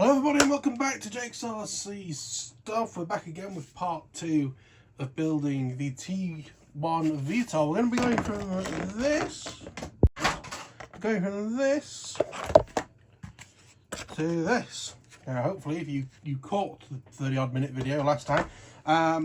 Hello everybody and welcome back to Jake's RC Stuff. We're back again with part 2 of building the T1 VTOL. We're going to be going from this to this. Now hopefully if you caught the 30 odd minute video last time,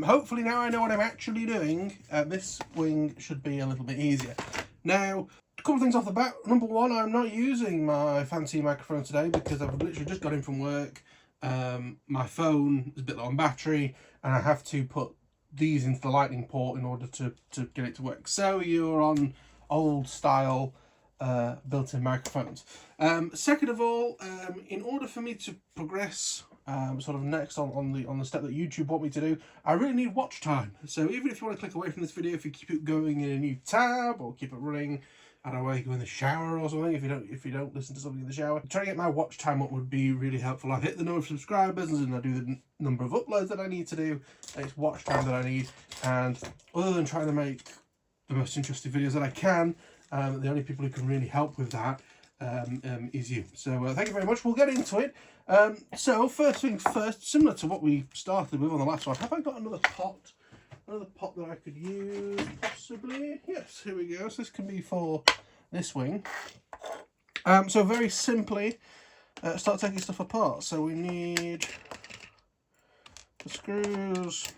hopefully now I know what I'm actually doing, this wing should be a little bit easier. Now, a couple of things off the bat. Number one, I'm not using my fancy microphone today because I've literally just got in from work. My phone is a bit low on battery and I have to put these into the lightning port in order to get it to work. So you're on old style built-in microphones. Second of all, in order for me to progress sort of next on the step that YouTube want me to do, I really need watch time. So even if you want to click away from this video, if you keep it going in a new tab or keep it running, I don't know, where you go in the shower or something, if you don't listen to something in the shower, trying to get my watch time up would be really helpful. I've hit the number of subscribers and I do the number of uploads that I need to do. It's watch time that I need, and other than trying to make the most interesting videos that I can, the only people who can really help with that is you. So thank you very much. We'll get into it. So first things first, similar to what we started with on the last one, have I got another pot? Another pot that I could use, possibly? Yes, here we go. So this can be for this wing. So very simply, start taking stuff apart. So we need the screws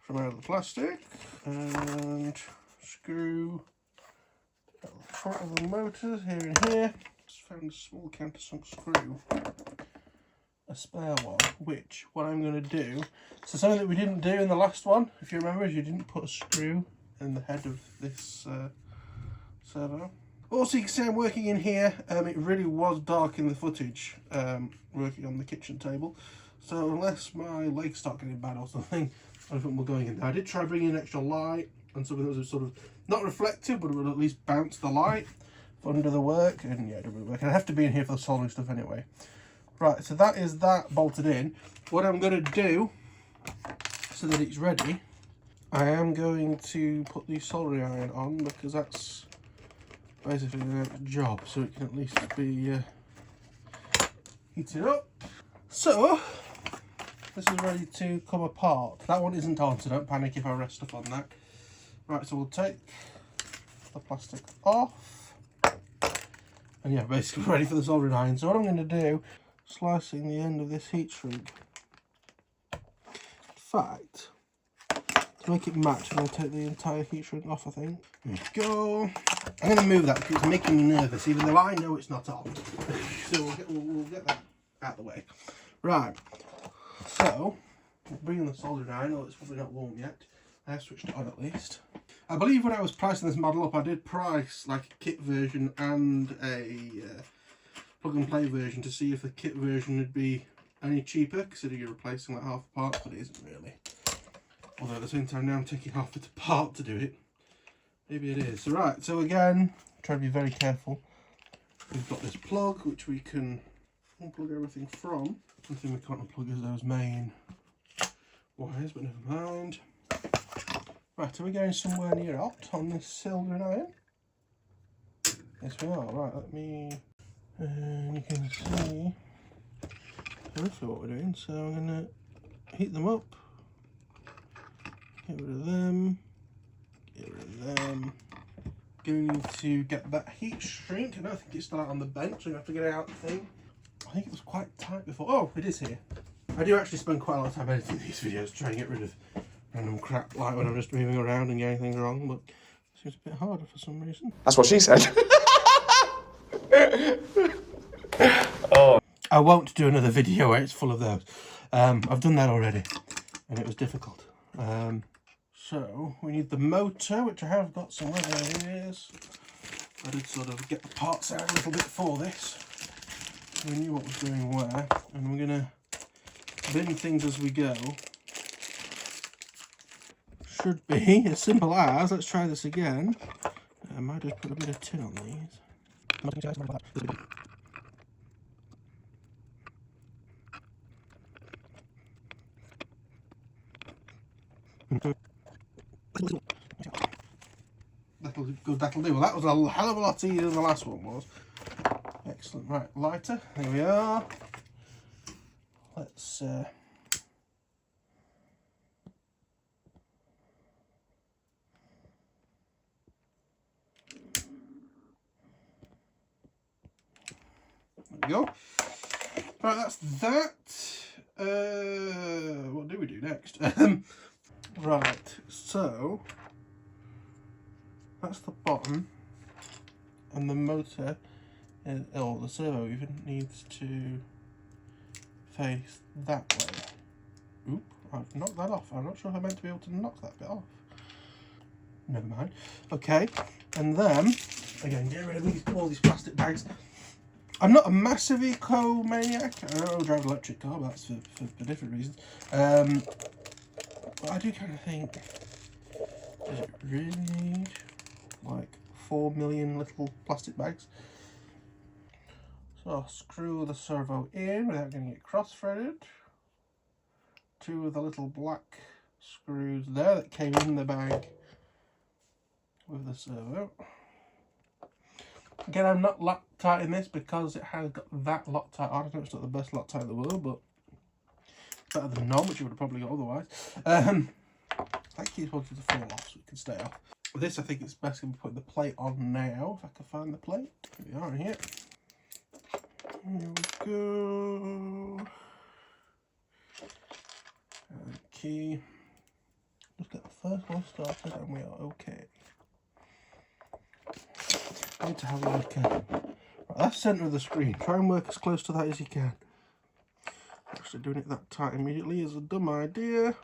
from out of the plastic and screw at the front of the motors here and here. Just found a small countersunk screw. A spare one, which what I'm going to do, so something that we didn't do in the last one, if you remember, is you didn't put a screw in the head of this servo. Also, you can see I'm working in here. It really was dark in the footage, working on the kitchen table, so unless my legs start getting bad or something, I don't think we're going in there. I did try bringing in extra light and something that was sort of not reflective, but it would at least bounce the light under the work, and yeah, it didn't really work. I have to be in here for the soldering stuff anyway. Right, so that is that bolted in. What I'm going to do, so that it's ready, I am going to put the soldering iron on, because that's basically the job, so it can at least be heated up. So, this is ready to come apart. That one isn't on, so don't panic if I rest stuff on that. Right, so we'll take the plastic off. And yeah, basically ready for the soldering iron. So what I'm going to do, slicing the end of this heat shrink. In fact, to make it match, I'm going to take the entire heat shrink off, I think. There we go. I'm going to move that because it's making me nervous, even though I know it's not on. So we'll get that out of the way. Right, so we'll bring in the soldering iron, although it's probably not warm yet. I have switched it on at least. I believe when I was pricing this model up, I did price like a kit version and a plug and play version to see if the kit version would be any cheaper, considering you're replacing like half the parts, but it isn't really. Although at the same time now I'm taking half it apart to do it. Maybe it is. So right, so again, try to be very careful. We've got this plug which we can unplug everything from. One thing we can't unplug is those main wires, but never mind. Right, are we going somewhere near hot on this soldering iron? Yes we are. Right, let me... And you can see roughly what we're doing, so I'm going to heat them up, get rid of them, going to get that heat shrink. I don't think it's still out on the bench, so I'm going to have to get it out the thing. I think it was quite tight before. Oh, it is here. I do actually spend quite a lot of time editing these videos, trying to get rid of random crap, like when I'm just moving around and getting things wrong, but it seems a bit harder for some reason. That's what she said. Oh. I won't do another video where it's full of those. I've done that already and it was difficult. So we need the motor, which I have got somewhere. There it is. I did sort of get the parts out a little bit for this. We knew what was going where, and we're going to bin things as we go. Should be as simple as, let's try this again. I might just put a bit of tin on these. That'll do. Well, that was a hell of a lot easier than the last one was. Excellent. Right, lighter. Here we are. let's there we go. Right, that's that. What do we do next? Right, so that's the bottom, and the motor, or the servo even, needs to face that way. Oop, I've knocked that off. I'm not sure if I meant to be able to knock that bit off. Never mind. Okay, and then, again, get rid of all these plastic bags. I'm not a massive eco-maniac. I don't drive an electric car, but that's for different reasons. But I do kind of think, does it really need like 4 million little plastic bags? So I'll screw the servo in without getting it cross-threaded. 2 of the little black screws there that came in the bag with the servo. Again, I'm not Loctite in this because it has got that Loctite on. I know it's not the best Loctite in the world, but better than none, which you would have probably got otherwise. That keeps wanting to fall off, so it can stay off. This, I think it's best to put the plate on now, if I can find the plate. Here we are here. Here we go. Okay. Let's get the first one started and we are okay. I need to have a look at. Right, that's centre of the screen. Try and work as close to that as you can. Actually, doing it that tight immediately is a dumb idea.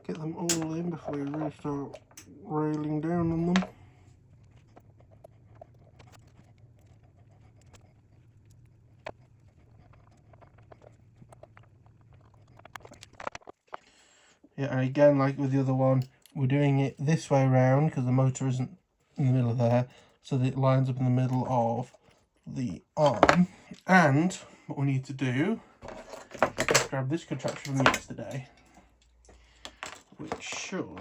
Get them all in before you really start railing down on them. Yeah, and again, like with the other one, we're doing it this way around because the motor isn't in the middle of there, so that it lines up in the middle of the arm. And what we need to do is grab this contraption from yesterday, which should,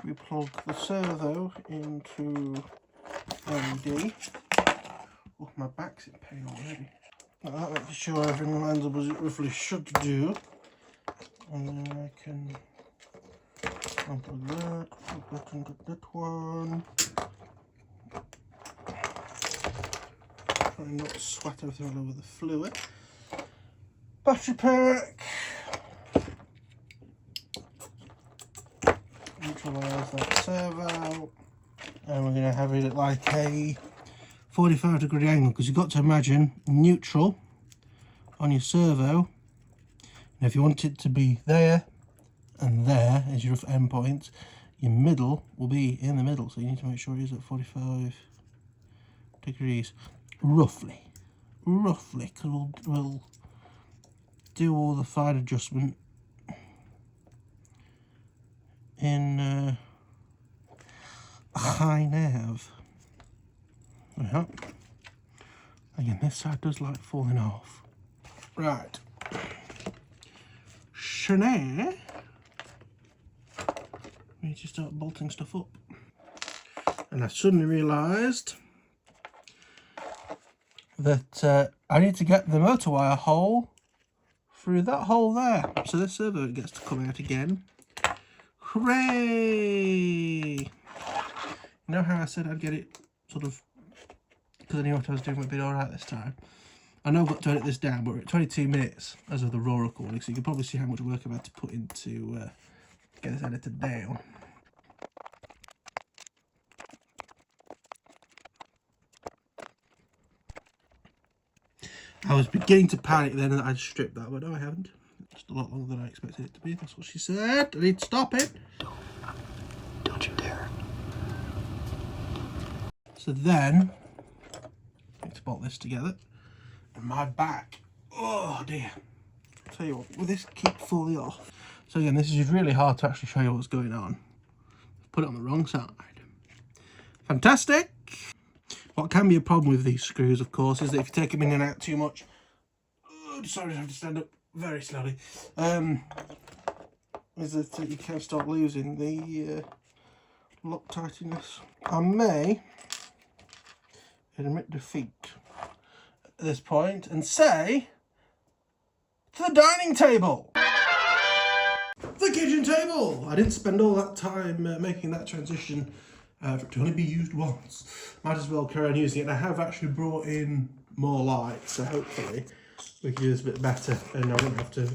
we plug the servo into LED. Oh, my back's in pain already. Like that, making sure everything lines up as it roughly should do. And then I can unplug that, plug that into that one. Try and not sweat everything all over the fluid. Battery pack. Neutralise that servo. And we're going to have it at like a 45-degree angle, because you've got to imagine neutral on your servo. And if you want it to be there and there as your rough endpoints, your middle will be in the middle. So you need to make sure it is at 45 degrees, roughly, because we'll do all the fine adjustment in high nav. Yeah. Again, this side does like falling off. Right. Now, we need to start bolting stuff up. And I suddenly realised that I need to get the motor wire hole through that hole there. So this servo gets to come out again. Hooray! You know how I said I'd get it sort of, because I knew what I was doing would be alright this time. I know I've got to edit this down, but we're at 22 minutes as of the raw recording, so you can probably see how much work I've had to put into get this edited down. I was beginning to panic then that I'd stripped that, but no, I haven't. Just a lot longer than I expected it to be. That's what she said. I need to stop it. Don't you dare. So then, I need to bolt this together. And my back, oh dear. I'll tell you what, will this keep falling off? So again, this is really hard to actually show you what's going on. Put it on the wrong side. Fantastic! What can be a problem with these screws, of course, is that if you take them in and out too much, oh, sorry, I have to stand up very slowly, is that you can start losing the Loctitiness. I may admit defeat at this point and say the dining table. The kitchen table. I didn't spend all that time making that transition for it to only be used once. Might as well carry on using it. And I have actually brought in more light, so hopefully we can do this a bit better and I won't have to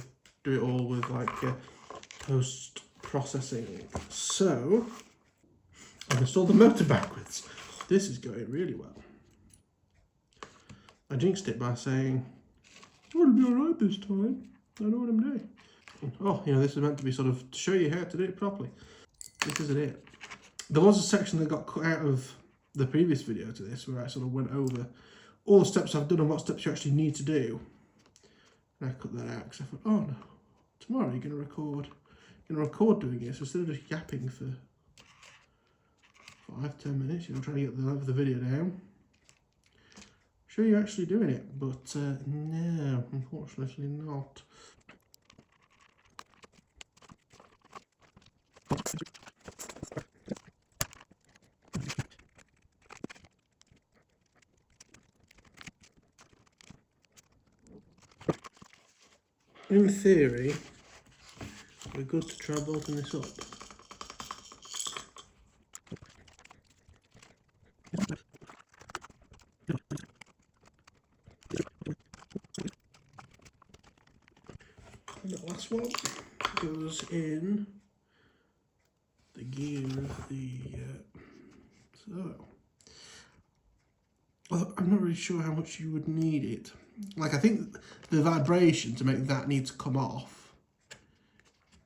do it all with like post-processing. So I've installed the motor backwards. This is going really well. I jinxed it by saying, it'll be alright this time. I know what I'm doing. Oh, you know, this is meant to be sort of to show you how to do it properly. This isn't it. There was a section that got cut out of the previous video to this where I sort of went over all the steps I've done and what steps you actually need to do. And I cut that out because I thought, oh no, tomorrow you're going to record doing it. So instead of just yapping for 5-10 minutes, you know, trying to get the length of the video down, show you actually doing it. But no, unfortunately not. In theory, we're good to try bolting this up. And the last one goes in the gear of the well, I'm not really sure how much you would need it. Like, I think the vibration to make that need to come off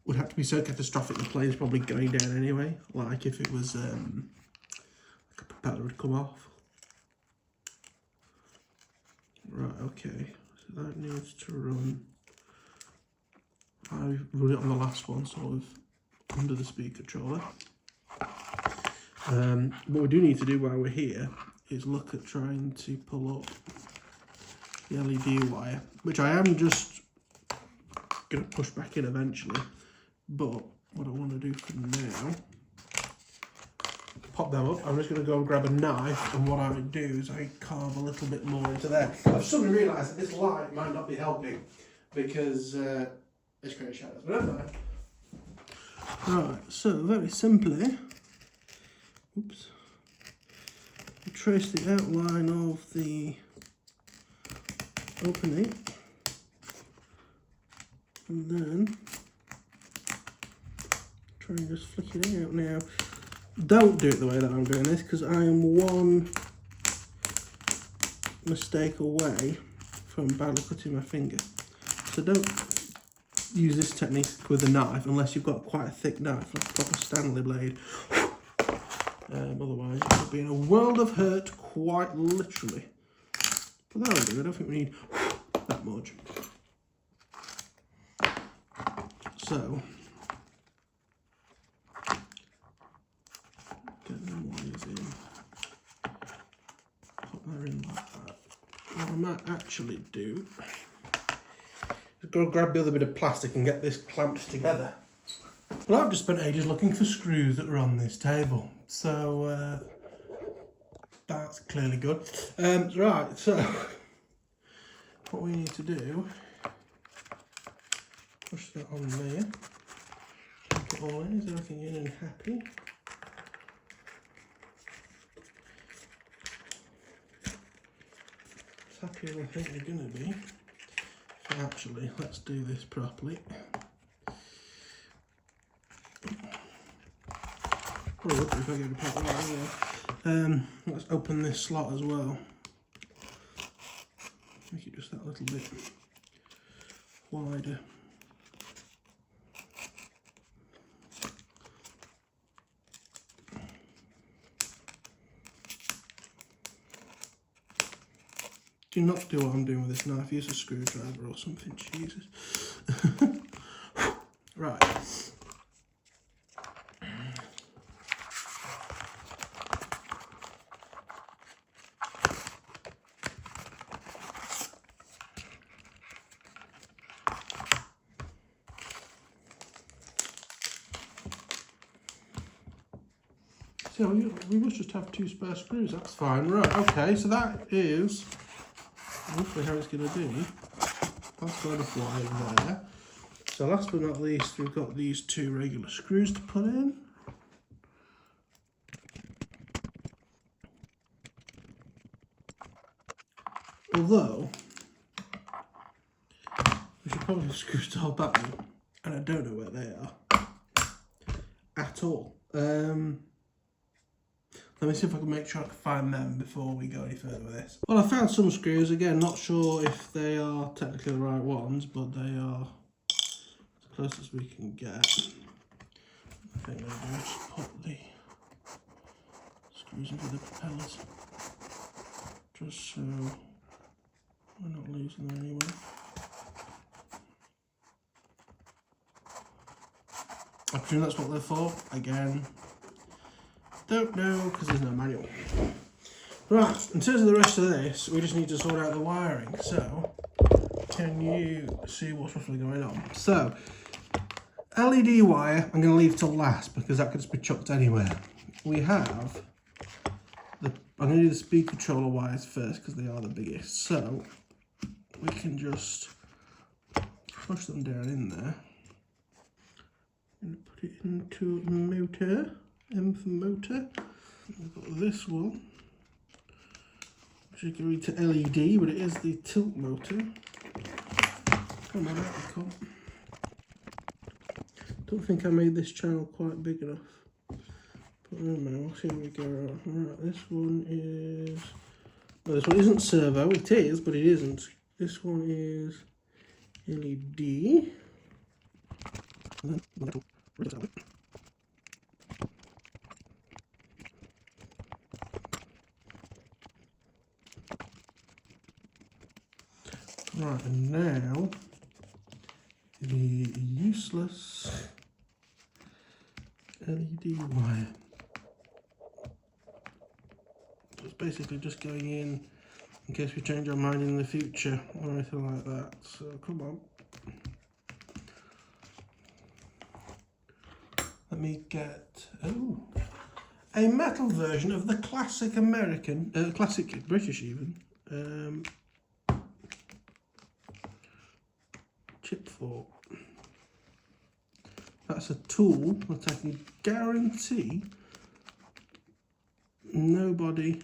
would have to be so catastrophic the plane's probably going down anyway. Like if it was like a propeller would come off. Right, okay. So that needs to run. I run it on the last one, sort of under the speed controller. What we do need to do while we're here is look at trying to pull up the LED wire, which I am just going to push back in eventually. But what I want to do for now, pop them up. I'm just going to go and grab a knife, and what I would do is I carve a little bit more into there. I've suddenly realised that this light might not be helping because it's creating shadows, but never mind. Right, so very simply, oops, trace the outline of the opening, and then try and just flick it out. Now, don't do it the way that I'm doing this because I am one mistake away from badly cutting my finger. So don't use this technique with a knife unless you've got quite a thick knife, like a proper Stanley blade. Otherwise, you could be in a world of hurt, quite literally. But that'll do. I don't think we need that much. So, get them wires in. Pop that in like that. What I might actually do is go grab the other bit of plastic and get this clamped together. Well, I've just spent ages looking for screws that are on this table, so that's clearly good. Right, so what we need to do, push that on there, take it all in, is everything in and happy? As happy as I think they're going to be. So actually, let's do this properly. Probably if I get a part right there. Let's open this slot as well. Make it just that little bit wider. Do not do what I'm doing with this knife. Use a screwdriver or something. Jesus. Right. So we must just have 2 spare screws, that's fine. Right, okay, so that is hopefully how it's going to be. That's going to fly there. So last but not least, we've got these two regular screws to put in. Although, we should probably have screws to hold that one, and I don't know where they are at all. Let me see if I can make sure I can find them before we go any further with this. Well, I found some screws, again, not sure if they are technically the right ones, but they are as close as we can get. I think maybe we'll just put the screws into the propellers, just so we're not losing them anyway. I presume that's what they're for. Again, don't know because there's no manual. Right, in terms of the rest of this, we just need to sort out the wiring. So, can you see what's roughly going on? So, LED wire, I'm going to leave till last because that could just be chucked anywhere. We have I'm going to do the speed controller wires first because they are the biggest. So, we can just push them down in there. And put it into the motor, M for motor. We've got this one, which you can read to LED, but it is the tilt motor. Come on, out we come. Don't think I made this channel quite big enough. But no matter, we'll see how we go on. Right, this one is... Well, this one isn't servo, it is, but it isn't. This one is LED. Right, and now the useless LED wire. So it's basically just going in case we change our mind in the future or anything like that. So come on. Let me get a metal version of the classic American, classic British even, chip fork. That's a tool that I can guarantee nobody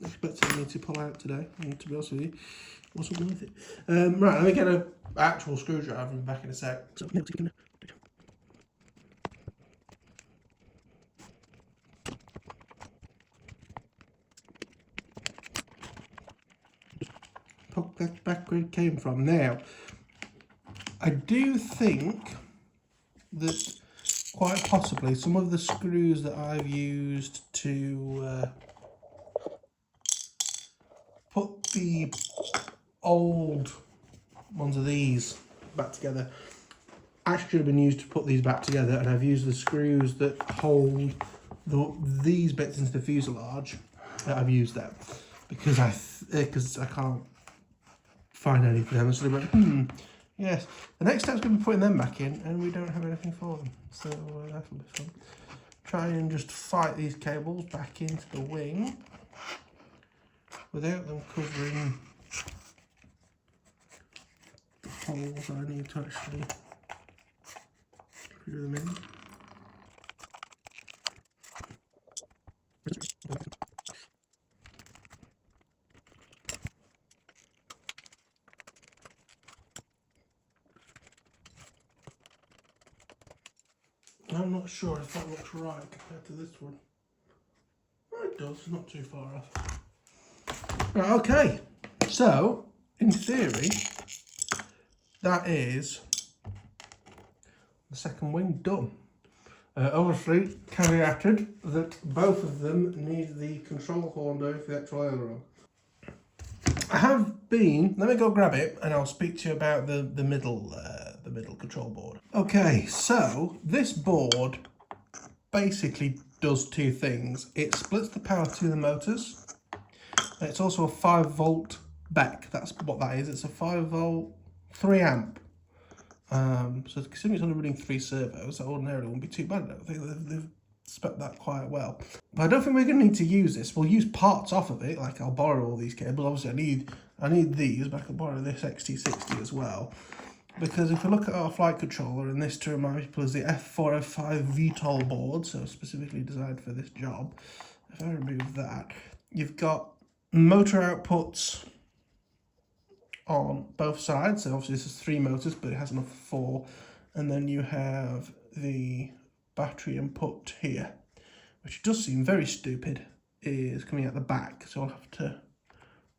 expected me to pull out today, and to be honest with you, it wasn't worth it. Right, let me get an actual screwdriver back in a sec. So, poke that back where it came from. Now, I do think that quite possibly some of the screws that I've used to put the old ones of these back together actually should have been used to put these back together, and I've used the screws that hold these bits into the fuselage. I've used that because I can't find any for them. So they went, yes. The next step's going to be putting them back in, and we don't have anything for them. So that'll be fun. Try and just fight these cables back into the wing without them covering the holes I need to actually screw them in. I'm not sure if that looks right compared to this one. Oh, it does, not too far off. Right, okay, so in theory, that is the second wing done. Obviously, caveated that both of them need the control horn down for the actual aileron. I have been, let me go grab it and I'll speak to you about the middle control board. Okay, so this board basically does two things. It splits the power to the motors. It's also a 5 volt back. That's what that is. It's a 5 volt, 3 amp. So considering it's only running 3 servos, that ordinarily wouldn't be too bad. I don't think they've spec that quite well. But I don't think we're going to need to use this. We'll use parts off of it, like I'll borrow all these cables. Obviously I need these, but I could borrow this XT60 as well. Because if we look at our flight controller, and this to remind people is the F405 VTOL board, so specifically designed for this job. If I remove that, you've got motor outputs on both sides. So obviously this is 3 motors, but it has enough for 4. And then you have the battery input here, which does seem very stupid, is coming out the back. So I'll have to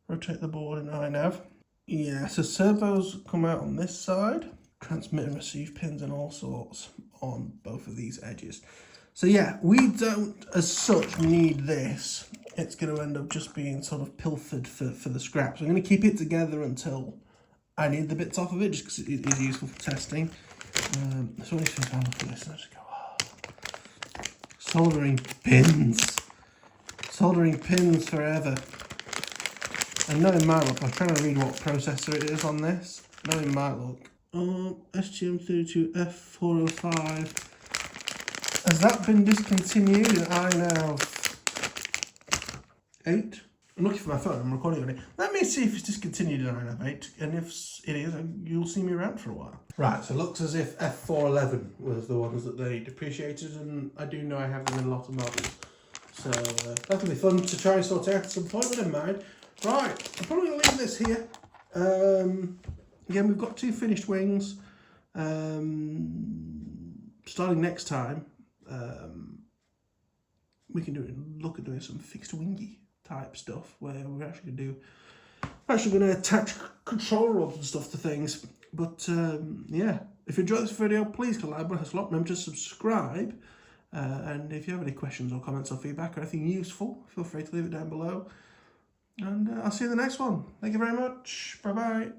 rotate the board in iNav. Yeah, so servos come out on this side, transmit and receive pins and all sorts on both of these edges. So yeah, we don't as such need this. It's going to end up just being sort of pilfered for the scraps. I'm going to keep it together until I need the bits off of it, just because it is useful for testing. So when I look at this, I just go, oh. Soldering pins. Soldering pins forever. And knowing my luck, I'm trying to read what processor it is on this. Knowing my luck, STM32F405. Has that been discontinued in iNav 8? I'm looking for my phone, I'm recording on it. Let me see if it's discontinued in iNav 8, and if it is, you'll see me around for a while. Right, so it looks as if F411 was the ones that they depreciated, and I do know I have them in a lot of models. So that'll be fun to try and sort out at some point, but never mind. Right, I'm probably going to leave this here. Again, we've got 2 finished wings. Starting next time, we can look at doing some fixed wingy type stuff where we're actually going to attach control rods and stuff to things. But yeah, if you enjoyed this video, please click the like button, remember to subscribe. And if you have any questions or comments or feedback or anything useful, feel free to leave it down below. And I'll see you in the next one. Thank you very much. Bye bye.